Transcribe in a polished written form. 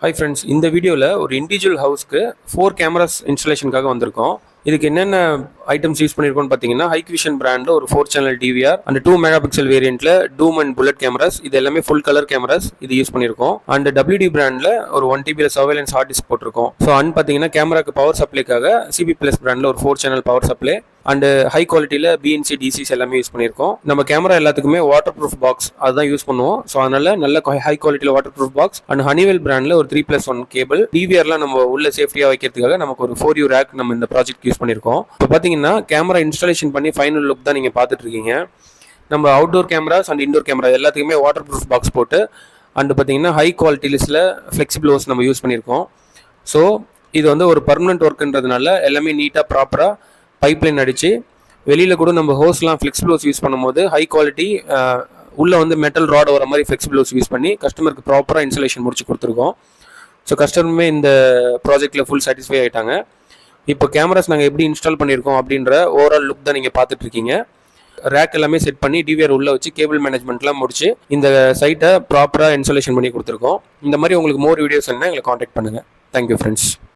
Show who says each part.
Speaker 1: Hi friends, இந்த வீடியோவில் ஒரு இண்டிவிஜுவல் ஹவுஸ்க்கு 4 கேமராஸ் இன்ஸ்டாலேஷனுக்காக வந்திருக்கோம். இதுக்கு என்னென்ன ஐட்டம்ஸ் யூஸ் பண்ணியிருக்கோம்னு பார்த்தீங்கன்னா, ஹைக்விஷன் பிராண்டில் ஒரு 4 channel DVR and 2 mega pixel வேரியண்ட்டில் டூம் அண்ட் புல்லட் கேமராஸ், இது எல்லாமே ஃபுல் கலர் கேமராஸ் இது யூஸ் பண்ணியிருக்கோம். அண்ட் WD பிராண்டில் ஒரு 1 TB சர்வேலன்ஸ் ஹார்ட் டிஸ்க் போட்டிருக்கோம். ஸோ அண்ட் பார்த்தீங்கன்னா கேமராக்கு பவர் சப்ளைக்காக CP Plus பிராண்டில் ஒரு 4 channel power supply and high குவாலிட்டியில் BNC DCs எல்லாமே யூஸ் பண்ணியிருக்கோம். நம்ம கேமரா எல்லாத்துக்குமே வாட்டர் ப்ரூஃப் பாக்ஸ் அதுதான் யூஸ் பண்ணுவோம். ஸோ அதனால நல்ல ஹை குவாலிட்டியில் water proof box and Honeywell பிராண்டில் ஒரு 3+1 கேபிள், டிவிஆர்லாம் நம்ம உள்ள சேஃப்டியாக வைக்கிறதுக்காக நமக்கு ஒரு 4U ரேக் நம்ம இந்த ப்ராஜெக்ட் யூஸ் பண்ணியிருக்கோம். இப்போ பார்த்தீங்கன்னா கேமரா இன்ஸ்டாலேஷன் பண்ணி ஃபைனல் லுக் தான் நீங்கள் பார்த்துட்டு இருக்கீங்க. நம்ம outdoor cameras and indoor camera எல்லாத்துக்குமே வாட்டர் ப்ரூஃப் பாக்ஸ் போட்டு அண்ட் பார்த்தீங்கன்னா ஹை குவாலிட்டிஸில் ஃப்ளெக்சிபிள் ஹோஸ் நம்ம யூஸ் பண்ணியிருக்கோம். ஸோ இது வந்து ஒரு பர்மனெண்ட் ஒர்க்குன்றதுனால எல்லாமே நீட்டாக ப்ராப்பராக பைப்லைன் அடித்து வெளியில் கூட நம்ம ஹோஸ்லாம் ஃப்ளெக்சிபிள் ஹோஸ் யூஸ் பண்ணும்போது ஹை குவாலிட்டி உள்ளே வந்து மெட்டல் ராட் வர மாதிரி ஃப்ளெக்சிபிள் ஹோஸ் யூஸ் பண்ணி கஸ்டமருக்கு ப்ராப்பராக இன்ஸ்டாலேஷன் முடிச்சு கொடுத்துருக்கோம். ஸோ கஸ்டமருமே இந்த ப்ராஜெக்டில் ஃபுல் சாட்டிஸ்ஃபை ஆகிட்டாங்க. இப்போ கேமராஸ் நாங்கள் எப்படி இன்ஸ்டால் பண்ணியிருக்கோம் அப்படின்ற ஓவரால் லுக் தான் நீங்கள் பார்த்துட்ருக்கீங்க. ரேக் எல்லாமே செட் பண்ணி டிவிஆர் உள்ளே வச்சு கேபிள் மேனேஜ்மெண்ட்லாம் முடிச்சு இந்த சைட்டை ப்ராப்பராக இன்ஸ்டாலேஷன் பண்ணி கொடுத்துருக்கோம். இந்த மாதிரி உங்களுக்கு மோர் வீடியோஸ் என்ன எங்களை காண்டாக்ட் பண்ணுங்கள். Thank you friends.